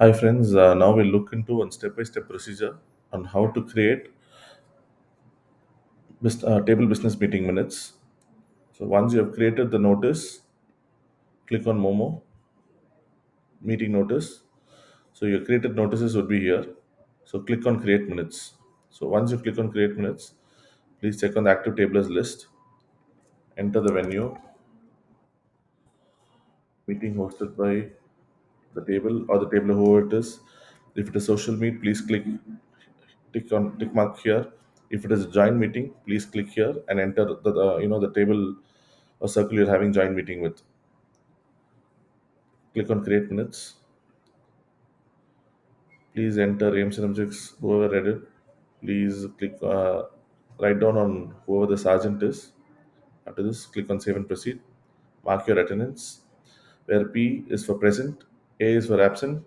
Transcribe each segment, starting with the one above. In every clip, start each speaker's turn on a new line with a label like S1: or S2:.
S1: Hi friends, now we'll look into one step-by-step procedure on how to create table business meeting minutes. So once you have created the notice, click on MOMO, meeting notice. So your created notices would be here. So click on create minutes. So once you click on create minutes, please check on the active tablers list, enter the venue, meeting hosted by the table or the table whoever it is. If it is social meet, please tick mark here. If it is a joint meeting, please click here and enter the table or circle you're having joint meeting with. Click on create minutes. Please enter aims and objects, whoever read it. Please write down on whoever the sergeant is. After this, click on save and proceed. Mark your attendance, where P is for present, A is for absent,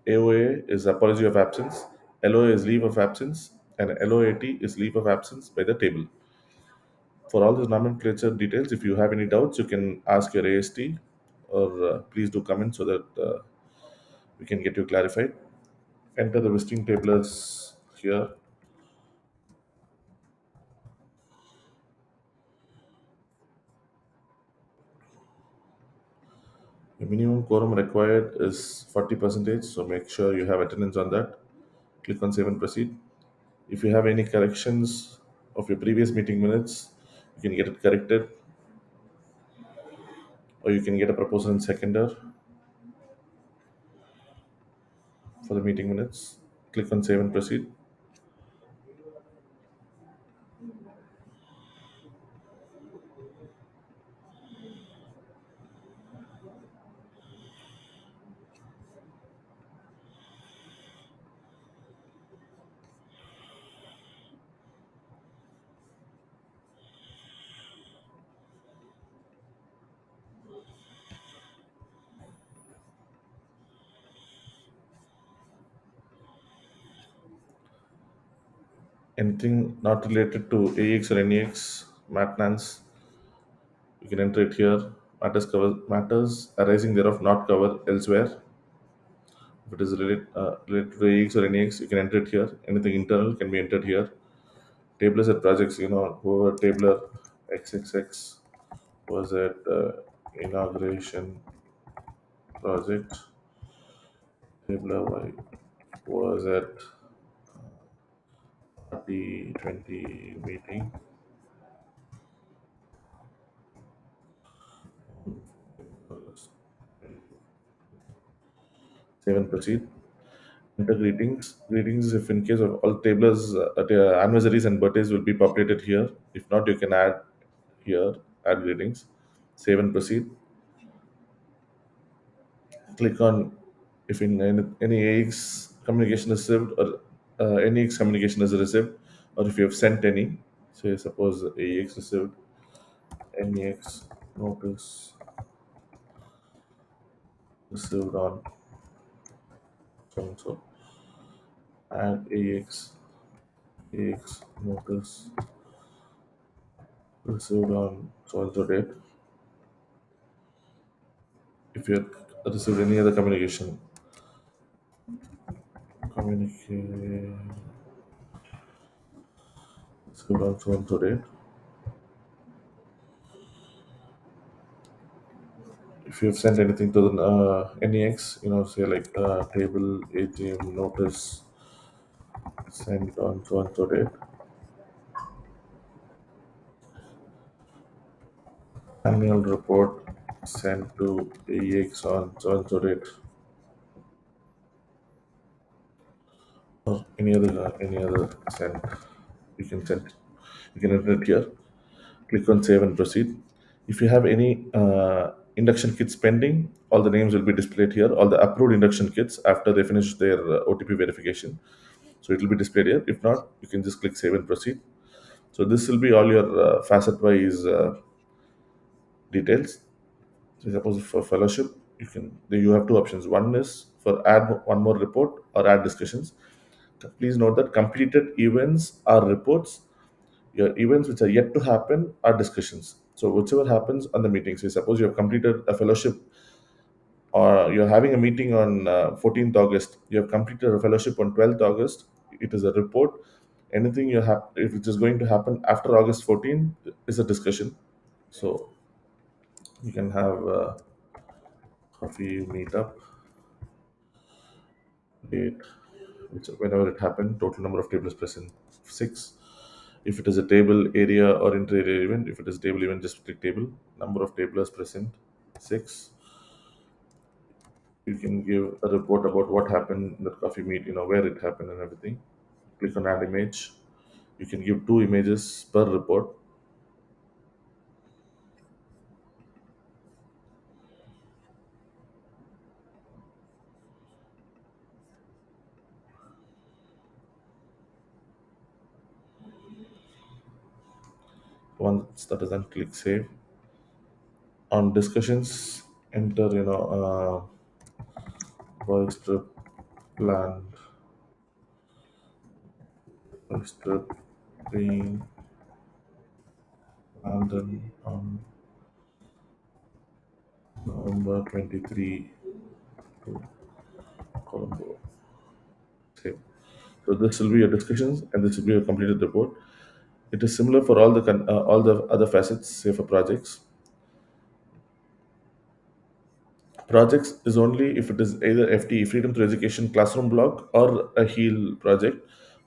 S1: AOA is apology of absence, LOA is leave of absence, and LOAT is leave of absence by the table. For all these nomenclature details, if you have any doubts, you can ask your AST or please do comment so that we can get you clarified. Enter the visiting tablers here. The minimum quorum required is 40 percentage, so make sure you have attendance on that. Click on save and proceed. If you have any corrections of your previous meeting minutes, you can get it corrected, or you can get a proposal in seconder for the meeting minutes. Click on save and proceed. Anything not related to AX or NEX, maintenance, you can enter it here. Matters arising thereof not covered elsewhere. If it is related to AX or NEX, you can enter it here. Anything internal can be entered here. Tablers and projects, whoever tabler XXX was at inauguration project, tabler Y was at T20 meeting. Save and proceed. Enter greetings. Greetings if in case of all tablers, anniversaries and birthdays will be populated here. If not, you can add here, add greetings. Save and proceed. Click on if in any AX communication is received or NEX communication is received, or if you have sent any. Say suppose AX received NEX notice received on so and so. Add AX notice received on so and so date. If you have received any other communication received on so and so date. If you have sent anything to the NEX, say like table AGM notice sent on so and so date. Annual report sent to AX on so and so date. Or any other send. You can send. You can enter it here. Click on save and proceed. If you have any induction kits pending, all the names will be displayed here. All the approved induction kits after they finish their OTP verification. So it will be displayed here. If not, you can just click save and proceed. So this will be all your facet-wise details. So suppose for fellowship, you have two options. One is for add one more report or add discussions. Please note that completed events are reports. Your events which are yet to happen are discussions. So whichever happens on the meeting. Say suppose you have completed a fellowship or you're having a meeting on 14th August, you have completed a fellowship on 12th August, it is a report. Anything you have, if it is going to happen after August 14 is a discussion. So you can have a coffee meetup date, which whenever it happened, total number of tables present 6. If it is a table area or inter-area event, if it is table event, just click table. Number of tablers present 6. You can give a report about what happened in the coffee meet, where it happened and everything. Click on add image. You can give 2 images per report. Once that is done, click save. On discussions, enter work strip planned, work strip being London on November 23 to Colombo. Save. So this will be your discussions, and this will be your completed report. It is similar for all the other facets, say for projects. Projects is only if it is either FTE, Freedom Through Education classroom block, or a HEAL project.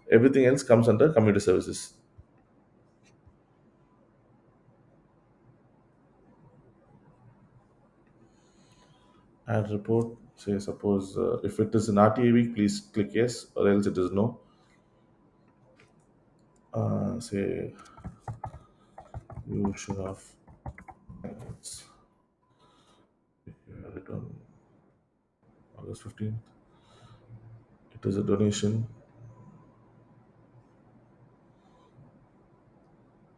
S1: Everything else comes under community services. Add report. Say suppose if it is an RTA week, please click yes, or else it is no. Say you should have it's, it on August 15th. It is a donation.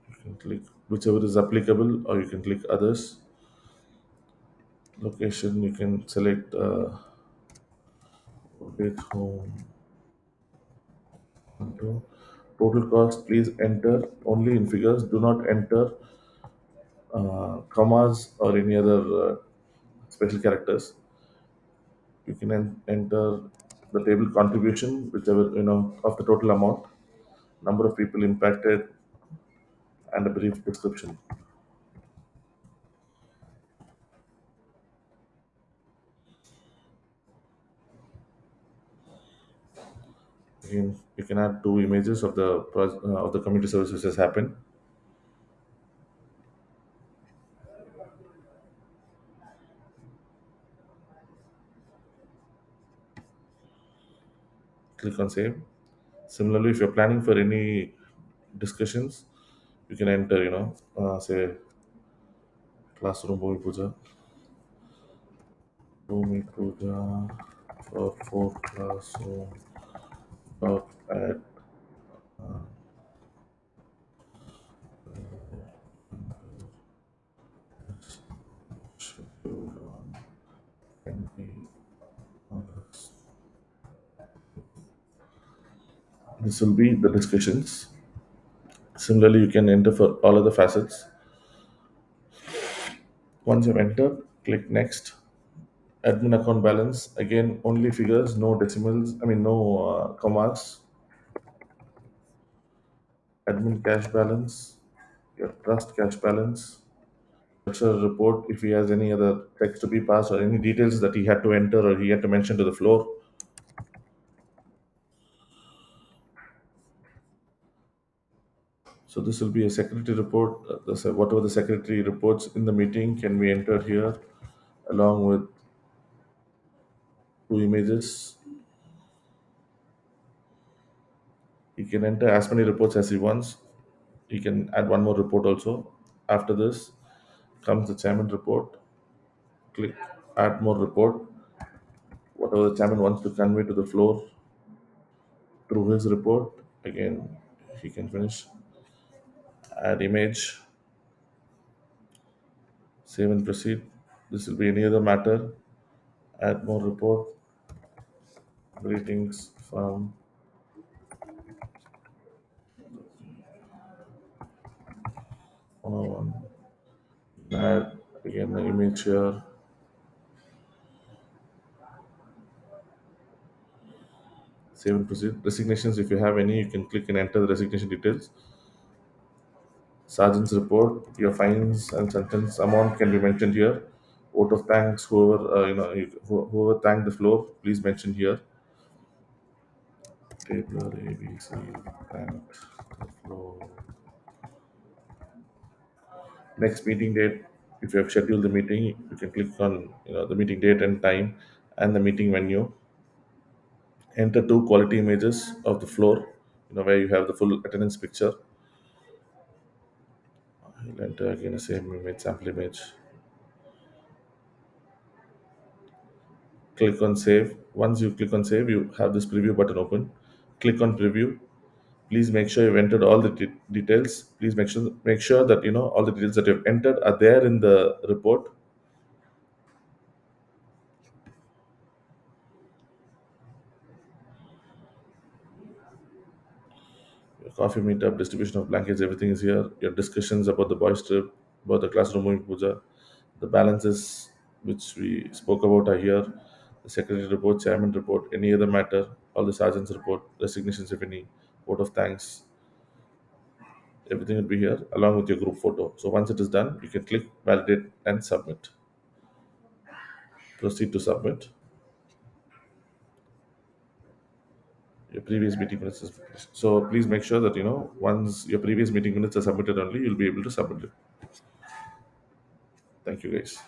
S1: You can click whichever is applicable, or you can click others. Location, you can select page home. Total cost, please enter only in figures. Do not enter commas or any other special characters. You can enter the table contribution, whichever of the total amount, number of people impacted, and a brief description. Again, you can add 2 images of of the community service which has happened. Click on save. Similarly, if you're planning for any discussions, you can enter, say classroom Bhumi Puja, Bhumi Puja for 4 classroom dot at schedule on 20 August. This will be the discussions. Similarly, you can enter for all other facets. Once you've entered, click next. Admin account balance, again only figures, no decimals, I mean no commas. Admin cash balance, your trust cash balance, lecturer report if he has any other text to be passed or any details that he had to enter or he had to mention to the floor. So this will be a secretary report. Whatever the secretary reports in the meeting can be entered here along with 2 images. He can enter as many reports as he wants. He can add one more report also. After this comes the chairman report. Click add more report. Whatever the chairman wants to convey to the floor through his report, again he can finish. Add image, save and proceed. This will be any other matter. Add more report. Greetings from 101. Add again the image here. Save and proceed. Resignations, if you have any, you can click and enter the resignation details. Sergeant's report, your fines and sentence amount can be mentioned here. Vote of thanks, whoever thanked the floor, please mention here. Table ABC thanked the floor. Next meeting date, if you have scheduled the meeting, you can click on the meeting date and time and the meeting venue. Enter two quality images of the floor, where you have the full attendance picture. I'll enter again the same image, sample image. Click on save. Once you click on save, you have this preview button open. Click on preview. Please make sure you've entered all the details. Please make sure that all the details that you've entered are there in the report. Your coffee meetup, distribution of blankets, everything is here. Your discussions about the boys trip, about the classroom moving puja, the balances which we spoke about are here. The secretary report, chairman report, any other matter, all the sergeant's report, resignations if any, vote of thanks, everything will be here along with your group photo. So once it is done, you can click validate and submit. Proceed to submit. Your previous meeting minutes is finished. So please make sure that once your previous meeting minutes are submitted only, you'll be able to submit it. Thank you guys.